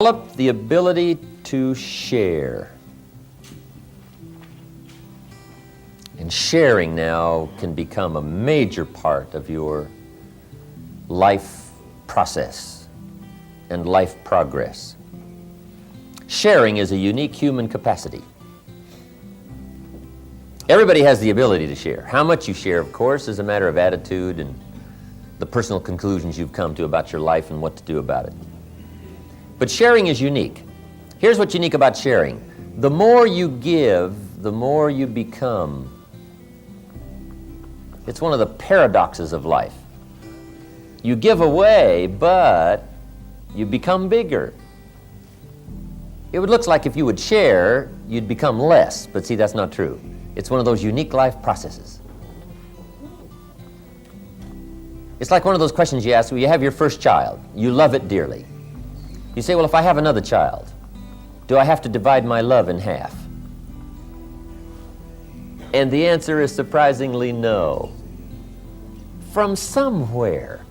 Develop the ability to share. And sharing now can become a major part of your life process and life progress. Sharing is a unique human capacity. Everybody has the ability to share. How much you share, of course, is a matter of attitude and the personal conclusions you've come to about your life and what to do about it. But sharing is unique. Here's what's unique about sharing. The more you give, the more you become. It's one of the paradoxes of life. You give away, but you become bigger. It would look like if you would share, you'd become less. But see, that's not true. It's one of those unique life processes. It's like one of those questions you ask when you have your first child. You love it dearly. You say, well, if I have another child, do I have to divide my love in half? And the answer is surprisingly no. From somewhere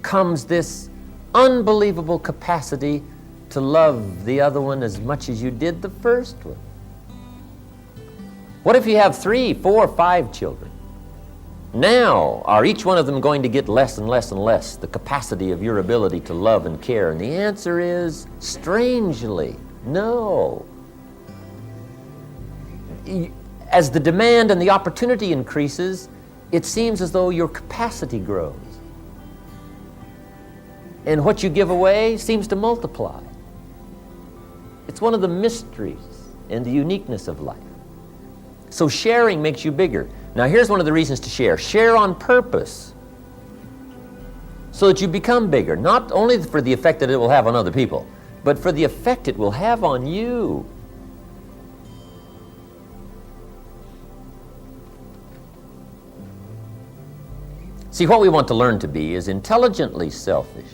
comes this unbelievable capacity to love the other one as much as you did the first one. What if you have 3, 4, 5 children? Now, are each one of them going to get less and less and less the capacity of your ability to love and care? And the answer is, strangely, no. As the demand and the opportunity increases, it seems as though your capacity grows. And what you give away seems to multiply. It's one of the mysteries and the uniqueness of life. So sharing makes you bigger. Now here's one of the reasons to share. Share on purpose so that you become bigger, not only for the effect that it will have on other people, but for the effect it will have on you. See, what we want to learn to be is intelligently selfish.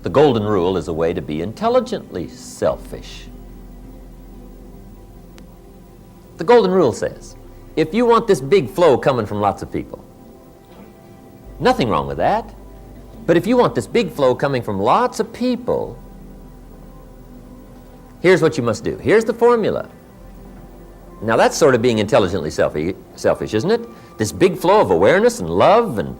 The golden rule is a way to be intelligently selfish. The golden rule says, if you want this big flow coming from lots of people, nothing wrong with that, but if you want this big flow coming from lots of people, here's what you must do. Here's the formula. Now that's sort of being intelligently selfish, isn't it? This big flow of awareness and love and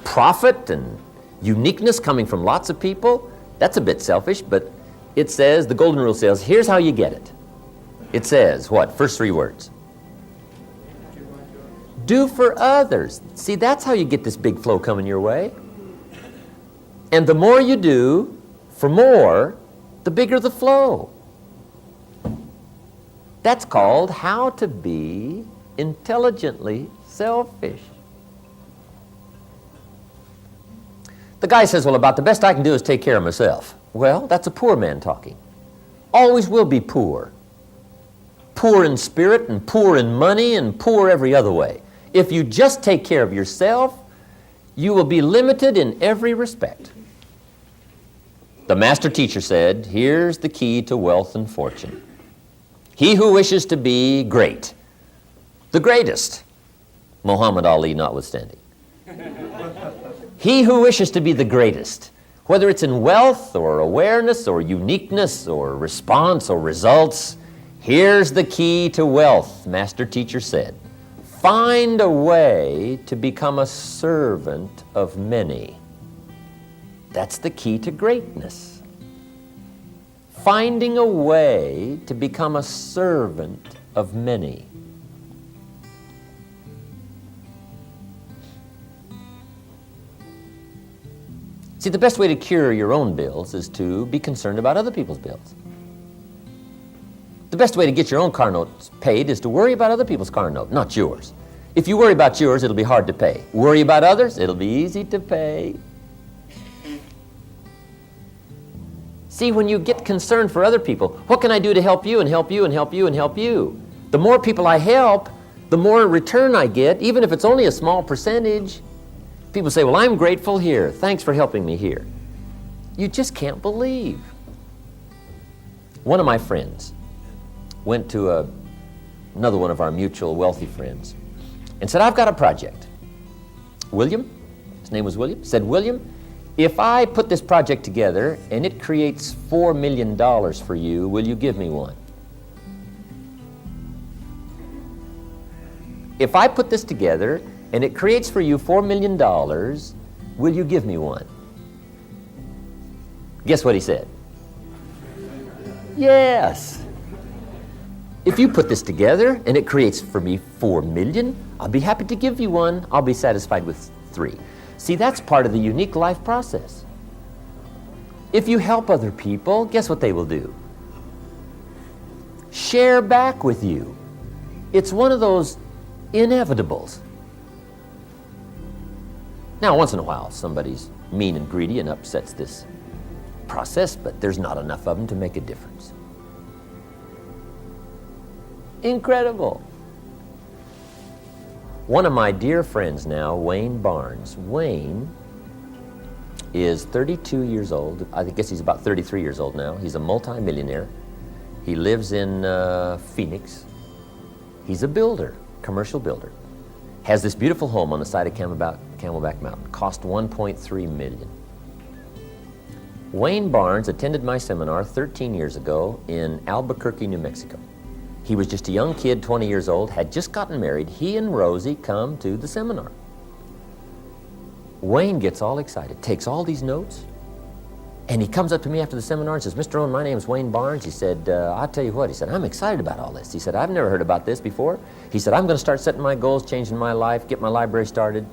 profit and uniqueness coming from lots of people, that's a bit selfish, but it says, the golden rule says, here's how you get it. It says, what? First 3 words. Do for others. See, that's how you get this big flow coming your way. And the more you do for more, the bigger the flow. That's called how to be intelligently selfish. The guy says, well, about the best I can do is take care of myself. Well, that's a poor man talking. Always will be poor. Poor in spirit and poor in money and poor every other way. If you just take care of yourself, you will be limited in every respect. The master teacher said, here's the key to wealth and fortune. He who wishes to be great, the greatest, Muhammad Ali notwithstanding. He who wishes to be the greatest, whether it's in wealth or awareness or uniqueness or response or results, here's the key to wealth, master teacher said. Find a way to become a servant of many. That's the key to greatness. Finding a way to become a servant of many. See, the best way to cure your own bills is to be concerned about other people's bills. The best way to get your own car notes paid is to worry about other people's car note, not yours. If you worry about yours, it'll be hard to pay. Worry about others, it'll be easy to pay. See, when you get concerned for other people, what can I do to help you and help you and help you and help you? The more people I help, the more return I get, even if it's only a small percentage. People say, well, I'm grateful here. Thanks for helping me here. You just can't believe. One of my friends went to another one of our mutual wealthy friends and said, I've got a project. William, his name was William, said, William, If I put this project together and it creates $4 million for you, will you give me one? If I put this together and it creates for you $4 million, will you give me one? Guess what he said? Yes. If you put this together and it creates for me 4 million, I'll be happy to give you one. I'll be satisfied with 3. See, that's part of the unique life process. If you help other people, guess what they will do? Share back with you. It's one of those inevitables. Now, once in a while, somebody's mean and greedy and upsets this process, but there's not enough of them to make a difference. Incredible. One of my dear friends now, Wayne Barnes. Wayne is 32 years old. I guess he's about 33 years old now. He's a multi-millionaire. He lives in Phoenix. He's a builder, commercial builder. Has this beautiful home on the side of Camelback Mountain. Cost $1.3 million. Wayne Barnes attended my seminar 13 years ago in Albuquerque, New Mexico. He was just a young kid, 20 years old, had just gotten married. He and Rosie come to the seminar. Wayne gets all excited, takes all these notes, and he comes up to me after the seminar and says, Mr. Rohn, my name is Wayne Barnes. He said, I'll tell you what, he said, I'm excited about all this. He said, I've never heard about this before. He said, I'm going to start setting my goals, changing my life, get my library started.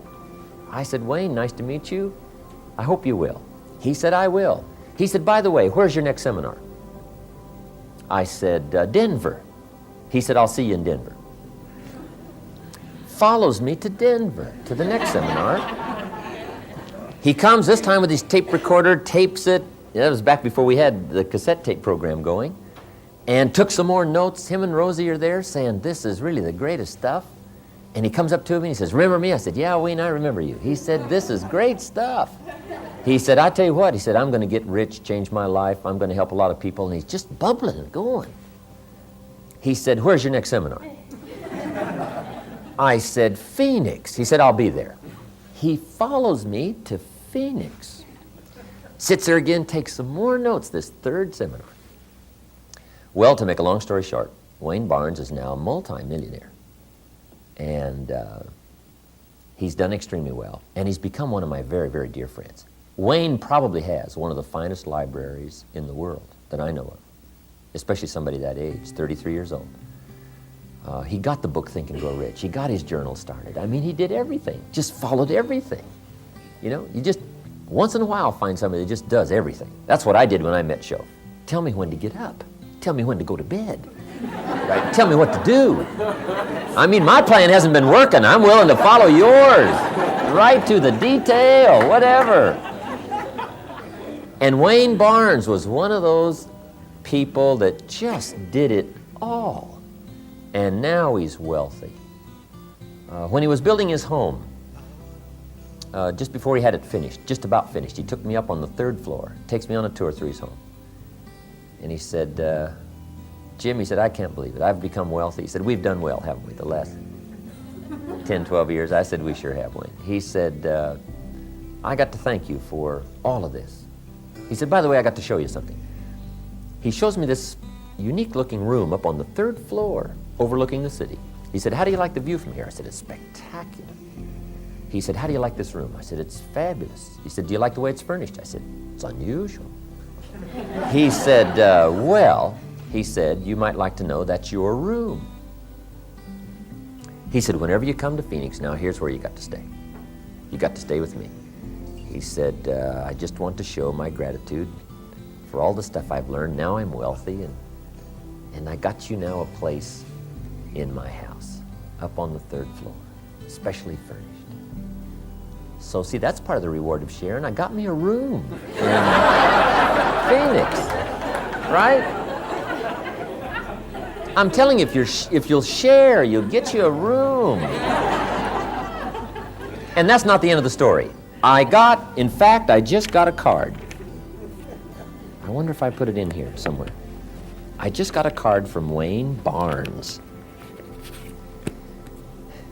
I said, Wayne, nice to meet you. I hope you will. He said, I will. He said, by the way, where's your next seminar? I said, Denver. He said, I'll see you in Denver. Follows me to Denver, to the next seminar. He comes this time with his tape recorder, tapes it. That was back before we had the cassette tape program going. And took some more notes. Him and Rosie are there saying, this is really the greatest stuff. And he comes up to me and he says, remember me? I said, yeah, Wayne, I remember you. He said, this is great stuff. He said, I tell you what, he said, I'm going to get rich, change my life. I'm going to help a lot of people. And he's just bubbling and going. He said, where's your next seminar? I said, Phoenix. He said, I'll be there. He follows me to Phoenix. Sits there again, takes some more notes, this third seminar. Well, to make a long story short, Wayne Barnes is now a multi-millionaire. And he's done extremely well. And he's become one of my very, very dear friends. Wayne probably has one of the finest libraries in the world that I know of, especially somebody that age, 33 years old. He got the book Think and Grow Rich. He got his journal started. I mean, he did everything, just followed everything. You know, you just, once in a while, find somebody that just does everything. That's what I did when I met Shove. Tell me when to get up. Tell me when to go to bed. Right? Tell me what to do. I mean, my plan hasn't been working. I'm willing to follow yours. Right to the detail, whatever. And Wayne Barnes was one of those people that just did it all. And now he's wealthy. When he was building his home, just before he had it finished, just about finished, he took me up on the 3rd floor, takes me on a tour through his home. And he said, Jim, he said, I can't believe it. I've become wealthy. He said, we've done well, haven't we, the last 10, 12 years? I said, we sure have, Wayne. He said, I got to thank you for all of this. He said, by the way, I got to show you something. He shows me this unique-looking room up on the 3rd floor overlooking the city. He said, how do you like the view from here? I said, it's spectacular. He said, how do you like this room? I said, it's fabulous. He said, do you like the way it's furnished? I said, it's unusual. He said, well, he said, you might like to know that's your room. He said, whenever you come to Phoenix, now here's where you got to stay. You got to stay with me. He said, I just want to show my gratitude for all the stuff I've learned. Now I'm wealthy, and I got you now a place in my house, up on the 3rd floor, specially furnished. So see, that's part of the reward of sharing. I got me a room in Phoenix, right? I'm telling you, if you'll share, you'll get you a room. And that's not the end of the story. In fact, I just got a card. I wonder if I put it in here somewhere. I just got a card from Wayne Barnes.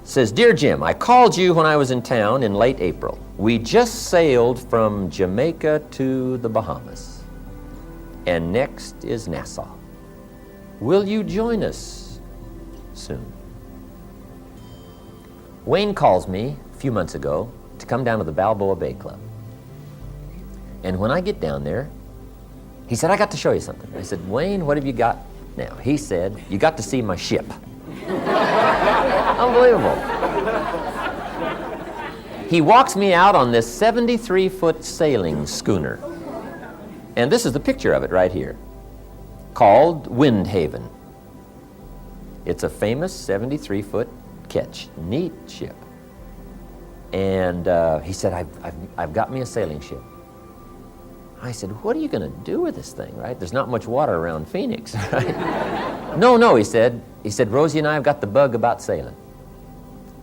Says, Dear Jim, I called you when I was in town in late April. We just sailed from Jamaica to the Bahamas. And next is Nassau. Will you join us soon? Wayne calls me a few months ago to come down to the Balboa Bay Club. And when I get down there, he said, I got to show you something. I said, Wayne, what have you got now? He said, you got to see my ship. Unbelievable. He walks me out on this 73-foot sailing schooner. And this is the picture of it right here, called Windhaven. It's a famous 73-foot ketch, neat ship. And he said, I've got me a sailing ship. I said, what are you going to do with this thing, right? There's not much water around Phoenix, right? No, he said, Rosie and I have got the bug about sailing.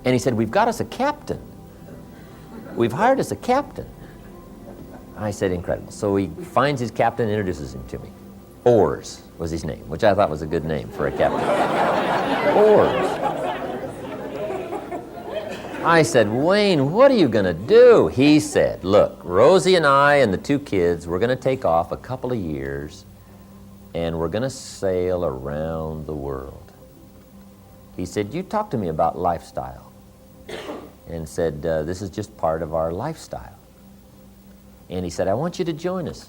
And he said, we've got us a captain. We've hired us a captain. I said, incredible. So he finds his captain and introduces him to me. Oars was his name, which I thought was a good name for a captain. Oars. I said, Wayne, what are you going to do? He said, look, Rosie and I and the 2 kids, we're going to take off a couple of years and we're going to sail around the world. He said, you talk to me about lifestyle. And said, this is just part of our lifestyle. And he said, I want you to join us.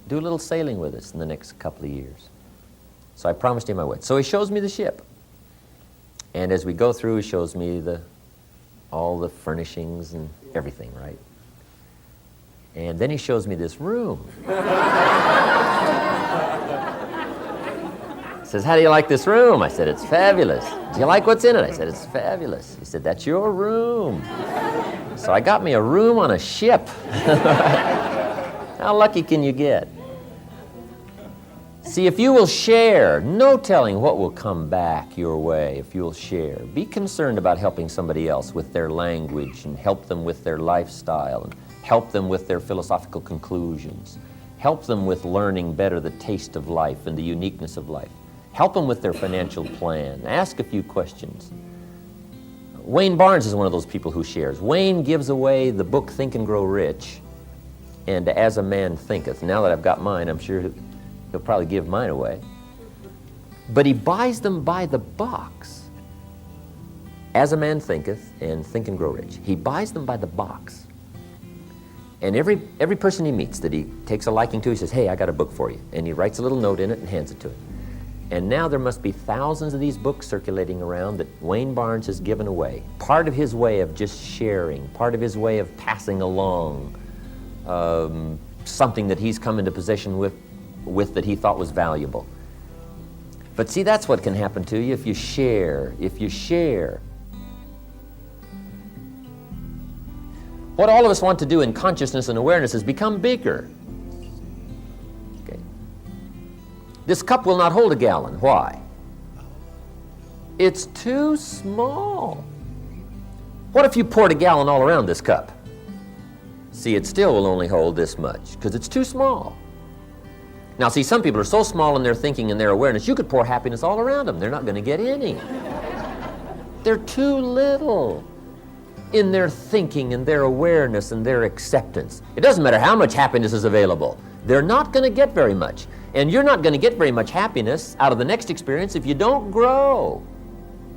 Do a little sailing with us in the next couple of years. So I promised him I would. So he shows me the ship. And as we go through, he shows me all the furnishings and everything, right? And then he shows me this room. Says, how do you like this room? I said, it's fabulous. Do you like what's in it? I said, it's fabulous. He said, that's your room. So I got me a room on a ship. How lucky can you get? See, if you will share, no telling what will come back your way if you'll share. Be concerned about helping somebody else with their language and help them with their lifestyle and help them with their philosophical conclusions. Help them with learning better the taste of life and the uniqueness of life. Help them with their financial plan. Ask a few questions. Wayne Barnes is one of those people who shares. Wayne gives away the book Think and Grow Rich and As a Man Thinketh. Now that I've got mine, I'm sure he'll probably give mine away. But he buys them by the box. As a Man Thinketh and Think and Grow Rich. He buys them by the box. And every person he meets that he takes a liking to, he says, hey, I got a book for you. And he writes a little note in it and hands it to him. And now there must be thousands of these books circulating around that Wayne Barnes has given away. Part of his way of just sharing, part of his way of passing along something that he's come into possession with that he thought was valuable. But see, that's what can happen to you if you share. What all of us want to do in consciousness and awareness is become bigger. Okay. This cup will not hold a gallon. Why? It's too small. What if you poured a gallon all around this cup? See, it still will only hold this much because it's too small. Now, see, some people are so small in their thinking and their awareness, you could pour happiness all around them. They're not going to get any. They're too little in their thinking and their awareness and their acceptance. It doesn't matter how much happiness is available. They're not going to get very much. And you're not going to get very much happiness out of the next experience if you don't grow,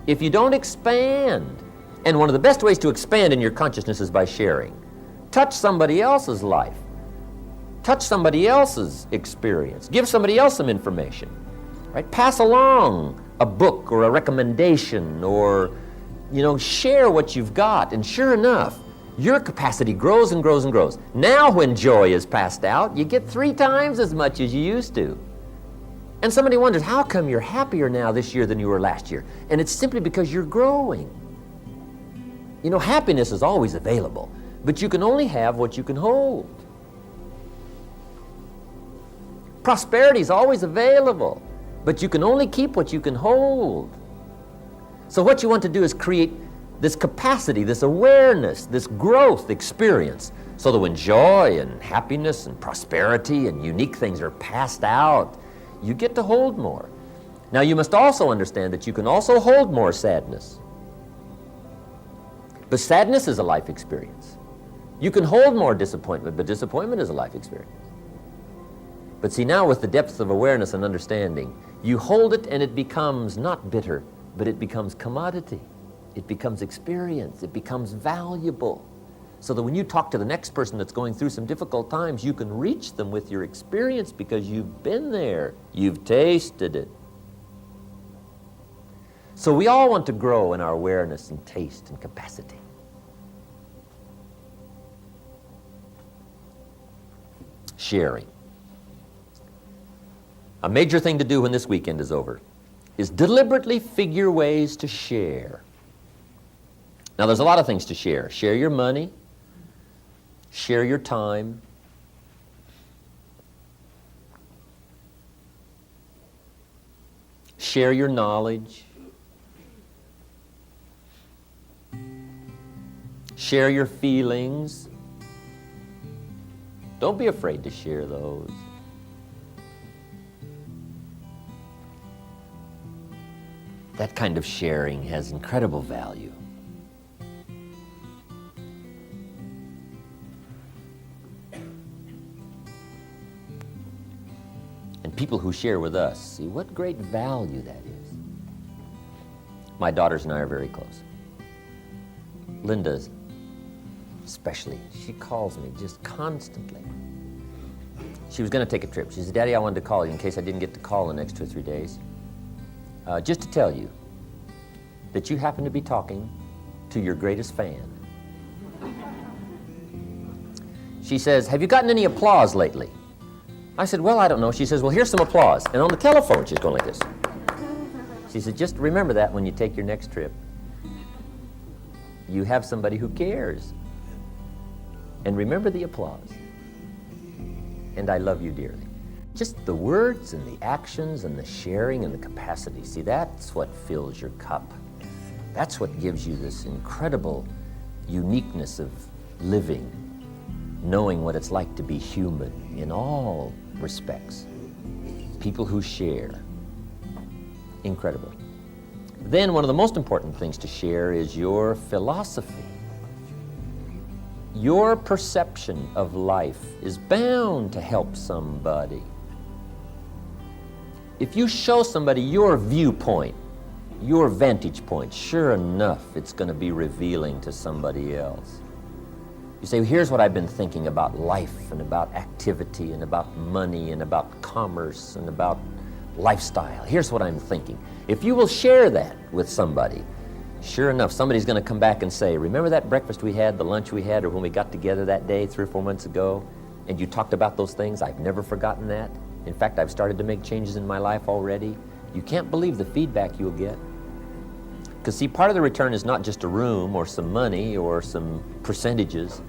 if you don't expand. And one of the best ways to expand in your consciousness is by sharing. Touch somebody else's life. Touch somebody else's experience. Give somebody else some information. Right? Pass along a book or a recommendation or, share what you've got. And sure enough, your capacity grows and grows and grows. Now when joy is passed out, you get 3 times as much as you used to. And somebody wonders, how come you're happier now this year than you were last year? And it's simply because you're growing. Happiness is always available, but you can only have what you can hold. Prosperity is always available, but you can only keep what you can hold. So what you want to do is create this capacity, this awareness, this growth experience, so that when joy and happiness and prosperity and unique things are passed out, you get to hold more. Now you must also understand that you can also hold more sadness. But sadness is a life experience. You can hold more disappointment, but disappointment is a life experience. But see, now with the depth of awareness and understanding, you hold it and it becomes not bitter, but it becomes commodity. It becomes experience. It becomes valuable. So that when you talk to the next person that's going through some difficult times, you can reach them with your experience because you've been there. You've tasted it. So we all want to grow in our awareness and taste and capacity. Sharing. A major thing to do when this weekend is over is deliberately figure ways to share. Now, there's a lot of things to share. Share your money. Share your time. Share your knowledge. Share your feelings. Don't be afraid to share those. That kind of sharing has incredible value. And people who share with us, see what great value that is. My daughters and I are very close. Linda, especially, she calls me just constantly. She was going to take a trip. She said, Daddy, I wanted to call you in case I didn't get to call the next 2 or 3 days. Just to tell you that you happen to be talking to your greatest fan. She says, have you gotten any applause lately? I said, well, I don't know. She says, well, here's some applause. And on the telephone, she's going like this. She said, just remember that when you take your next trip. You have somebody who cares. And remember the applause. And I love you dearly. Just the words and the actions and the sharing and the capacity. See, that's what fills your cup. That's what gives you this incredible uniqueness of living, knowing what it's like to be human in all respects. People who share. Incredible. Then one of the most important things to share is your philosophy. Your perception of life is bound to help somebody. If you show somebody your viewpoint, your vantage point, sure enough, it's going to be revealing to somebody else. You say, here's what I've been thinking about life and about activity and about money and about commerce and about lifestyle. Here's what I'm thinking. If you will share that with somebody, sure enough, somebody's going to come back and say, remember that breakfast we had, the lunch we had, or when we got together that day 3 or 4 months ago, and you talked about those things? I've never forgotten that. In fact, I've started to make changes in my life already. You can't believe the feedback you'll get. Because see, part of the return is not just a room or some money or some percentages.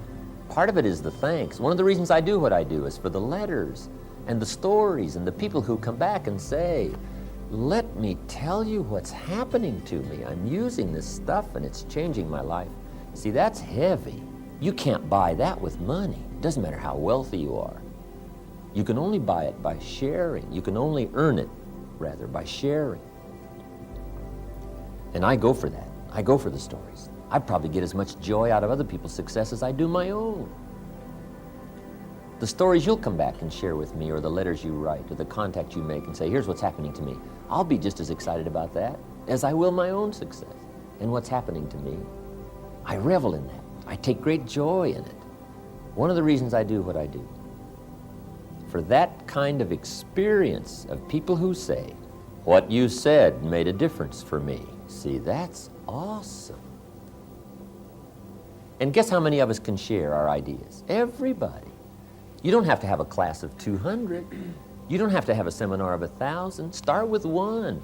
Part of it is the thanks. One of the reasons I do what I do is for the letters and the stories and the people who come back and say, let me tell you what's happening to me. I'm using this stuff and it's changing my life. See, that's heavy. You can't buy that with money. It doesn't matter how wealthy you are. You can only buy it by sharing. You can only earn it, rather, by sharing. And I go for that. I go for the stories. I probably get as much joy out of other people's success as I do my own. The stories you'll come back and share with me, or the letters you write, or the contact you make and say, here's what's happening to me. I'll be just as excited about that as I will my own success and what's happening to me. I revel in that. I take great joy in it. One of the reasons I do what I do. For that kind of experience of people who say, what you said made a difference for me. See, that's awesome. And guess how many of us can share our ideas? Everybody. You don't have to have a class of 200. You don't have to have a seminar of 1,000. Start with one.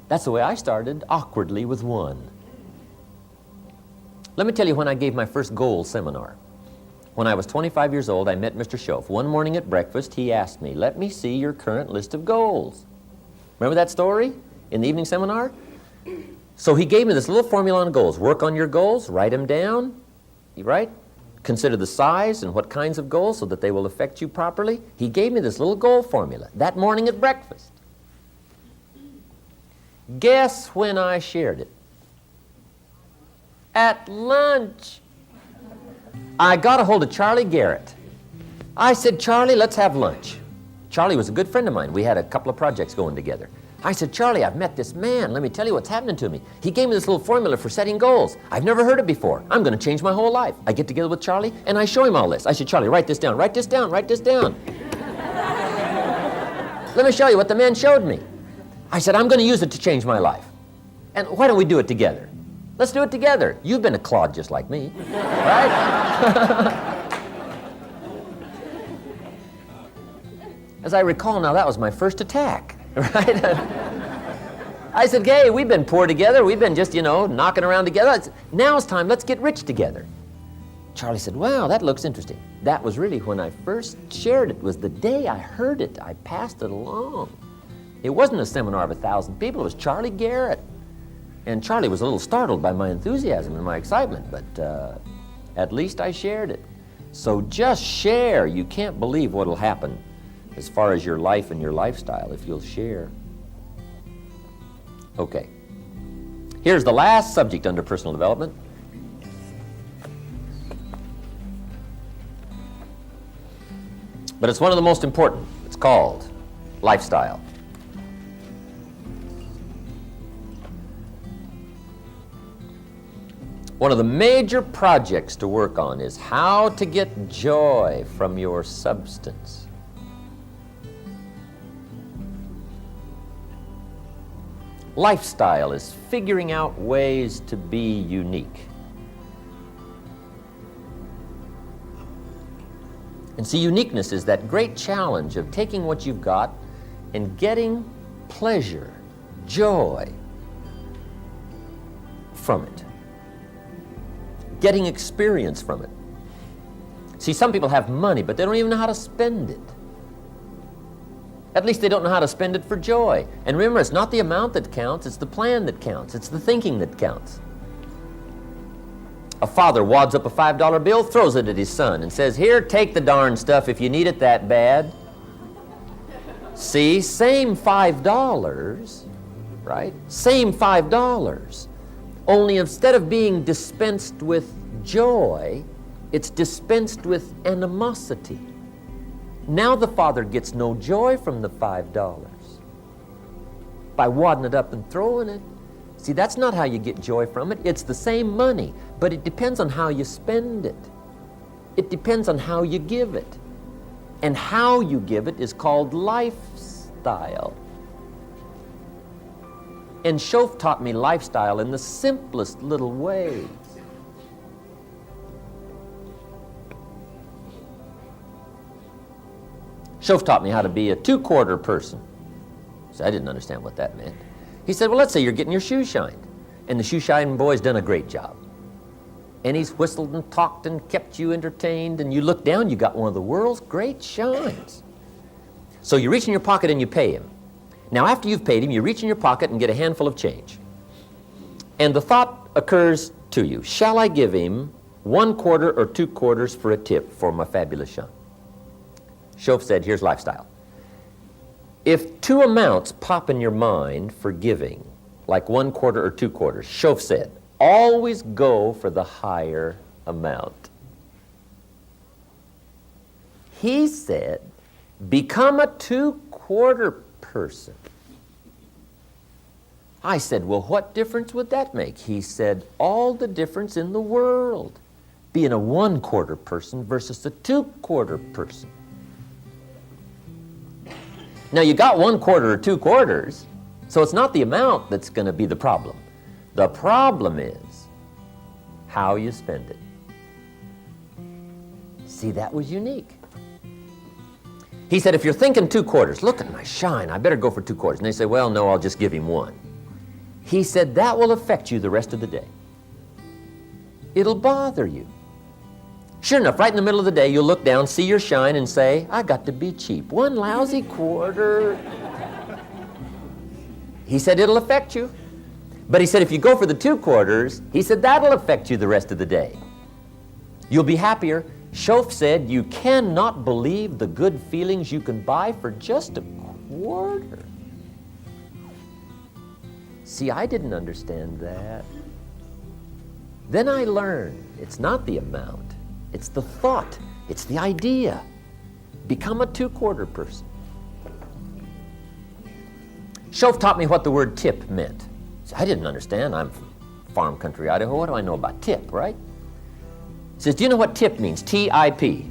That's the way I started, awkwardly with one. Let me tell you when I gave my first goal seminar. When I was 25 years old, I met Mr. Schoaf. One morning at breakfast, he asked me, let me see your current list of goals. Remember that story in the evening seminar? So he gave me this little formula on goals. Work on your goals, write them down, right? Consider the size and what kinds of goals so that they will affect you properly. He gave me this little goal formula that morning at breakfast. Guess when I shared it? at lunch. I got a hold of Charlie Garrett. I said, Charlie, let's have lunch. Charlie was a good friend of mine. We had a couple of projects going together. I said, Charlie, I've met this man. Let me tell you what's happening to me. He gave me this little formula for setting goals. I've never heard it before. I'm going to change my whole life. I get together with Charlie, and I show him all this. I said, Charlie, write this down, write this down, write this down. Let me show you what the man showed me. I said, I'm going to use it to change my life. And why don't we do it together? Let's do it together. You've been a clod just like me, right? As I recall now, that was my first attack, right? I said, hey, we've been poor together. We've been just, knocking around together. Now it's time, let's get rich together. Charlie said, wow, that looks interesting. That was really when I first shared it. Was the day I heard it. I passed it along. It wasn't a seminar of 1,000 people. It was Charlie Garrett. And Charlie was a little startled by my enthusiasm and my excitement, but at least I shared it. So just share. You can't believe what will happen as far as your life and your lifestyle if you'll share. Okay. Here's the last subject under personal development. But it's one of the most important. It's called lifestyle. One of the major projects to work on is how to get joy from your substance. Lifestyle is figuring out ways to be unique. And see, uniqueness is that great challenge of taking what you've got and getting pleasure, joy from it. Getting experience from it. See, some people have money, but they don't even know how to spend it. At least they don't know how to spend it for joy. And remember, it's not the amount that counts, it's the plan that counts, it's the thinking that counts. A father wads up a $5 bill, throws it at his son, and says, here, take the darn stuff if you need it that bad. See, same $5, right? Same $5. Only instead of being dispensed with joy, it's dispensed with animosity. Now the father gets no joy from the $5 by wadding it up and throwing it. See, that's not how you get joy from it. It's the same money, but it depends on how you spend it. It depends on how you give it. And how you give it is called lifestyle. And Shof taught me lifestyle in the simplest little ways. Shof taught me how to be a two-quarter person. So I didn't understand what that meant. He said, well, let's say you're getting your shoes shined, and the shoe shining boy's done a great job. And he's whistled and talked and kept you entertained, and you look down, you got one of the world's great shines. So you reach in your pocket and you pay him. Now, after you've paid him, you reach in your pocket and get a handful of change. And the thought occurs to you, shall I give him 1/4 or 2/4 for a tip for my fabulous shine? Shof said, here's lifestyle. If two amounts pop in your mind for giving, like 1/4 or 2/4, Shof said, always go for the higher amount. He said, become a 2/4 person. I said, well, what difference would that make? He said, all the difference in the world, being a 1/4 person versus a 2/4 person. Now, you got 1/4 or 2/4, so it's not the amount that's going to be the problem. The problem is how you spend it. See, that was unique. He said, if you're thinking 2/4, look at my shine, I better go for 2/4. And they say, well, no, I'll just give him 1. He said, that will affect you the rest of the day. It'll bother you. Sure enough, right in the middle of the day, you'll look down, see your shine, and say, I got to be cheap. 1 lousy quarter. He said, it'll affect you. But he said, if you go for the 2/4, he said, that'll affect you the rest of the day. You'll be happier. Shof said, you cannot believe the good feelings you can buy for just a quarter. See, I didn't understand that. Then I learned it's not the amount, it's the thought, it's the idea. Become a two-quarter person. Shoaff taught me what the word tip meant. So I didn't understand. I'm from farm country, Idaho. What do I know about tip, right? He says, do you know what tip means? T-I-P.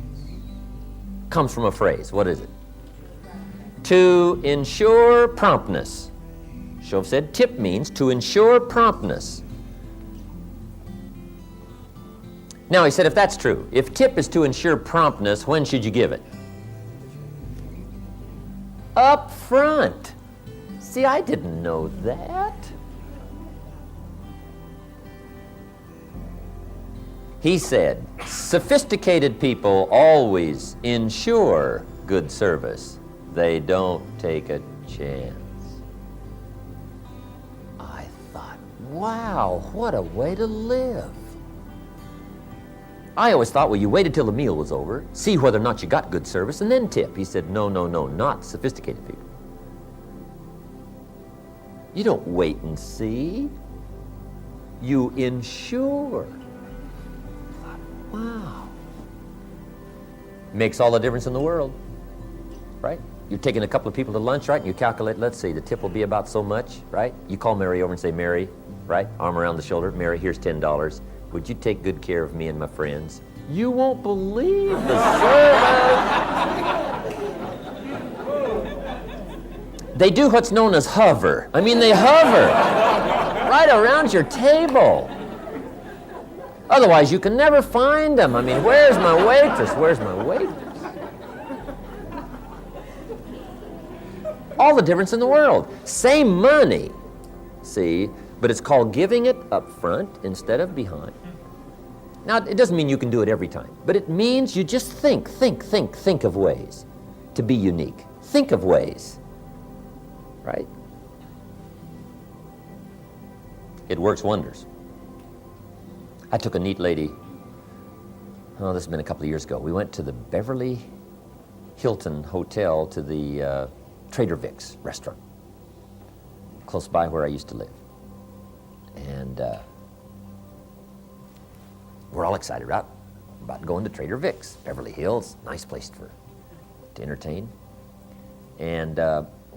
Comes from a phrase. What is it? To ensure promptness. Shoaff said tip means to ensure promptness. Now, he said, if that's true, if tip is to ensure promptness, when should you give it? Up front. See, I didn't know that. He said, sophisticated people always ensure good service. They don't take a chance. I thought, wow, what a way to live. I always thought, well, you waited till the meal was over, see whether or not you got good service, and then tip. He said, no, no, no, not sophisticated people. You don't wait and see. You ensure. Wow. Makes all the difference in the world, right? You're taking a couple of people to lunch, right? And you calculate, let's see, the tip will be about so much, right? You call Mary over and say, Mary, right? Arm around the shoulder. Mary, here's $10. Would you take good care of me and my friends? You won't believe the service. They do what's known as hover. I mean, they hover right around your table. Otherwise, you can never find them. I mean, where's my waitress? Where's my waitress? All the difference in the world. Same money, see, but it's called giving it up front instead of behind. Now, it doesn't mean you can do it every time, but it means you just think of ways to be unique. Think of ways, right? It works wonders. I took a neat lady, this has been a couple of years ago. We went to the Beverly Hilton Hotel to the Trader Vic's restaurant, close by where I used to live. And we're all excited about going to Trader Vic's, Beverly Hills, nice place to entertain. And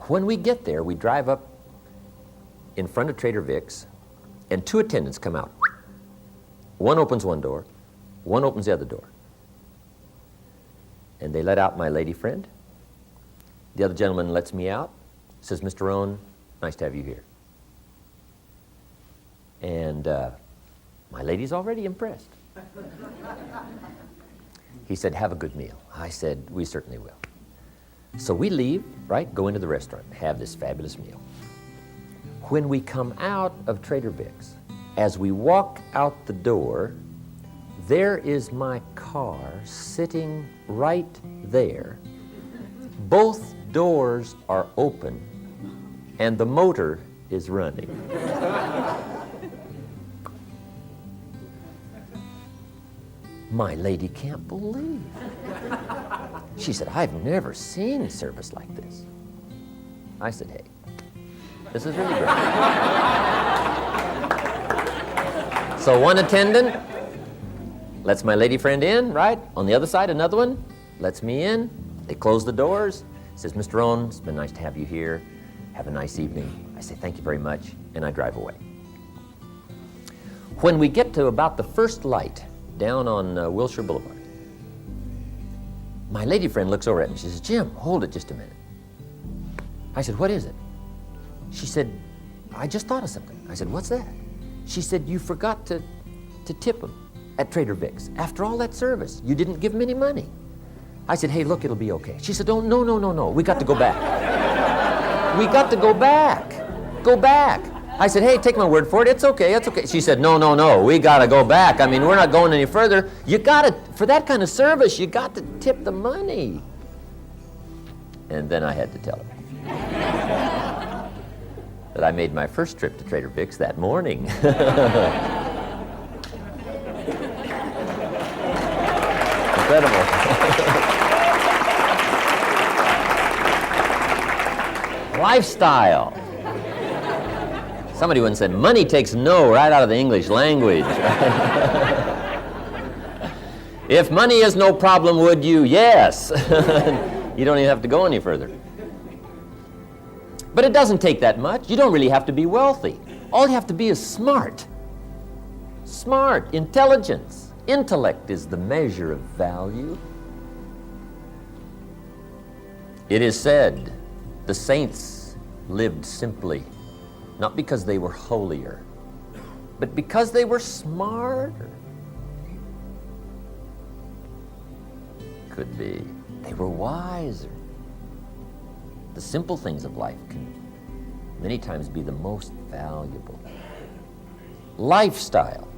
when we get there, we drive up in front of Trader Vic's, and two attendants come out. One opens one door, one opens the other door. And they let out my lady friend. The other gentleman lets me out, says, Mr. Rohn, nice to have you here. And my lady's already impressed. He said, have a good meal. I said, we certainly will. So we leave, right, go into the restaurant, have this fabulous meal. When we come out of Trader Vic's, as we walk out the door, there is my car sitting right there. Both doors are open, and the motor is running. My lady can't believe. She said, I've never seen service like this. I said, hey, this is really great. So one attendant lets my lady friend in, right? On the other side, another one lets me in. They close the doors. Says, Mr. Rohn, it's been nice to have you here. Have a nice evening. I say, thank you very much, and I drive away. When we get to about the first light down on Wilshire Boulevard, my lady friend looks over at me. She says, Jim, hold it just a minute. I said, what is it? She said, I just thought of something. I said, what's that? She said, you forgot to tip him at Trader Vic's. After all that service, you didn't give him any money. I said, hey, look, it'll be okay. She said, oh, no. We got to go back. We got to go back. Go back. I said, hey, take my word for it. It's okay. She said, no. We got to go back. I mean, we're not going any further. You got to, for that kind of service, you got to tip the money. And then I had to tell her that I made my first trip to Trader Vic's that morning. Incredible. Lifestyle. Somebody once said, money takes no right out of the English language. If money is no problem, would you? Yes. You don't even have to go any further. But it doesn't take that much. You don't really have to be wealthy. All you have to be is smart. Smart, intelligence. Intellect is the measure of value. It is said the saints lived simply, not because they were holier, but because they were smarter. Could be. They were wiser. The simple things of life can many times be the most valuable. Lifestyle.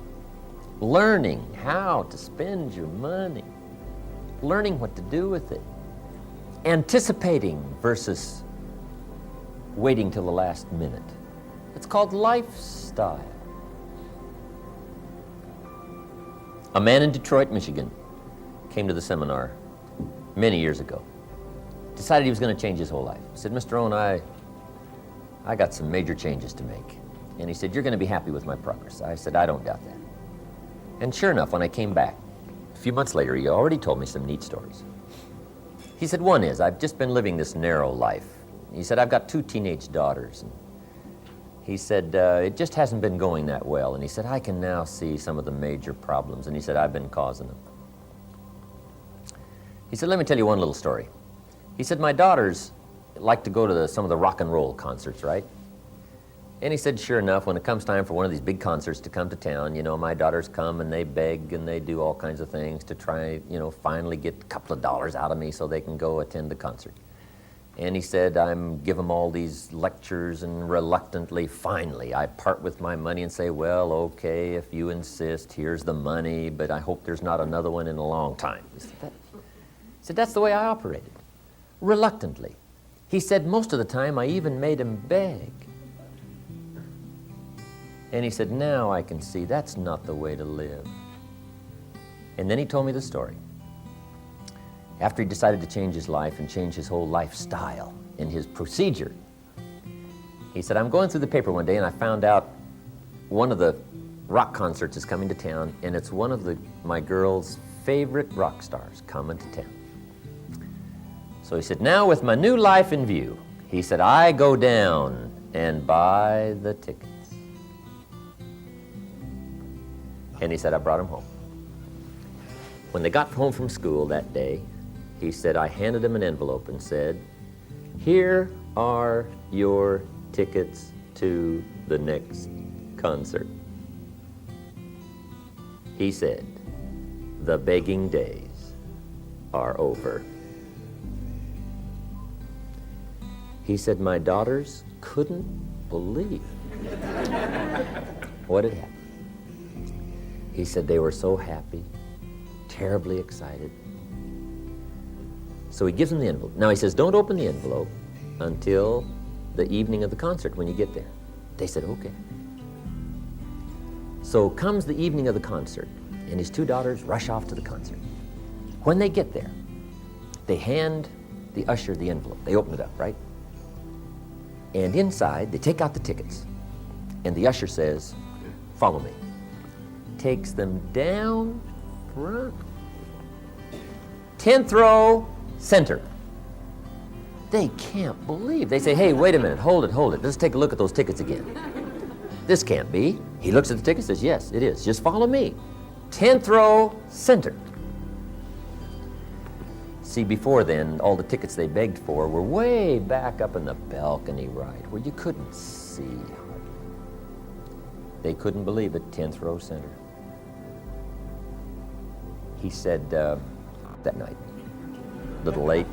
Learning how to spend your money. Learning what to do with it. Anticipating versus waiting till the last minute. It's called lifestyle. A man in Detroit, Michigan, came to the seminar many years ago. Decided he was going to change his whole life. He said, Mr. Rohn, I got some major changes to make. And he said, you're going to be happy with my progress. I said, I don't doubt that. And sure enough, when I came back, a few months later, he already told me some neat stories. He said, one is, I've just been living this narrow life. He said, I've got 2 teenage daughters. And he said, it just hasn't been going that well. And he said, I can now see some of the major problems. And he said, I've been causing them. He said, let me tell you one little story. He said, my daughters like to go to some of the rock and roll concerts, right? And he said, sure enough, when it comes time for one of these big concerts to come to town, you know, my daughters come and they beg and they do all kinds of things to try, you know, finally get a couple of dollars out of me so they can go attend the concert. And he said, give them all these lectures, and reluctantly, finally, I part with my money and say, well, okay, if you insist, here's the money, but I hope there's not another one in a long time. He said, that's the way I operated, reluctantly. He said, most of the time, I even made him beg. And he said, now I can see that's not the way to live. And then he told me the story. After he decided to change his life and change his whole lifestyle and his procedure, he said, I'm going through the paper one day and I found out one of the rock concerts is coming to town, and it's one of my girl's favorite rock stars coming to town. So he said, now with my new life in view, he said, I go down and buy the tickets. And he said, I brought him home. When they got home from school that day, he said, I handed him an envelope and said, here are your tickets to the next concert. He said, the begging days are over. He said, my daughters couldn't believe what had happened. He said they were so happy, terribly excited. So he gives them the envelope. Now he says, don't open the envelope until the evening of the concert when you get there. They said, okay. So comes the evening of the concert, and his 2 daughters rush off to the concert. When they get there, they hand the usher the envelope. They open it up, right? And inside, they take out the tickets. And the usher says, follow me. Takes them down front. 10th row, center. They can't believe. They say, hey, wait a minute, hold it. Let's take a look at those tickets again. This can't be. He looks at the ticket and says, yes, it is. Just follow me. 10th row, center. See, before then, all the tickets they begged for were way back up in the balcony right, where you couldn't see hardly. They couldn't believe it, 10th row, center. He said that night, a little late,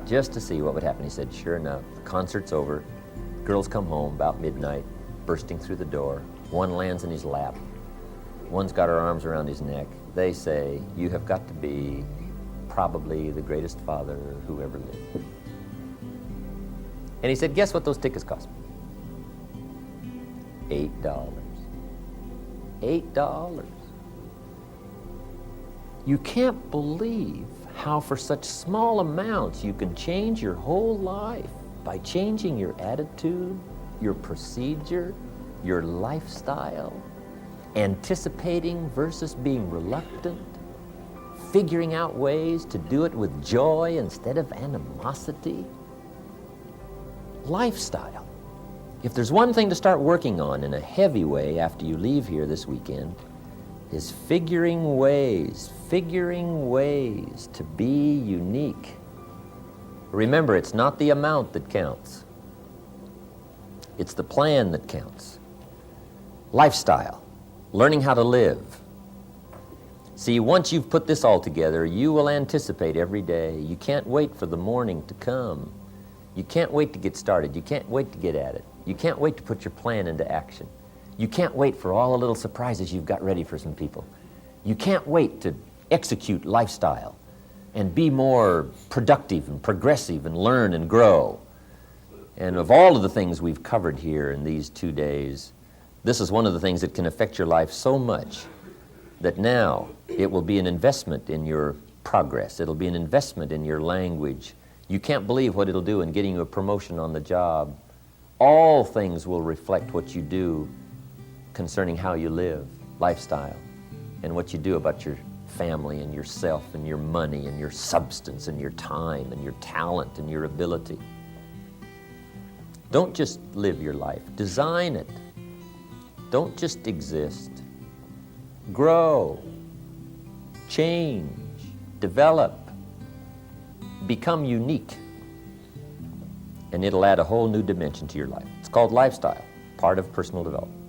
just to see what would happen. He said, sure enough, the concert's over. Girls come home about midnight, bursting through the door. One lands in his lap. One's got her arms around his neck. They say, you have got to be probably the greatest father who ever lived. And he said, guess what those tickets cost me? $8. $8. You can't believe how for such small amounts you can change your whole life by changing your attitude, your procedure, your lifestyle, anticipating versus being reluctant, figuring out ways to do it with joy instead of animosity. Lifestyle. If there's one thing to start working on in a heavy way after you leave here this weekend, is figuring ways to be unique. Remember, it's not the amount that counts. It's the plan that counts. Lifestyle, learning how to live. See, once you've put this all together, you will anticipate every day. You can't wait for the morning to come. You can't wait to get started. You can't wait to get at it. You can't wait to put your plan into action. You can't wait for all the little surprises you've got ready for some people. You can't wait to execute lifestyle and be more productive and progressive and learn and grow. And of all of the things we've covered here in these 2 days, this is one of the things that can affect your life so much that now it will be an investment in your progress. It'll be an investment in your language. You can't believe what it'll do in getting you a promotion on the job. All things will reflect what you do concerning how you live, lifestyle, and what you do about your family and yourself and your money and your substance and your time and your talent and your ability. Don't just live your life, design it. Don't just exist. Grow, change, develop, become unique, and it'll add a whole new dimension to your life. It's called lifestyle, part of personal development.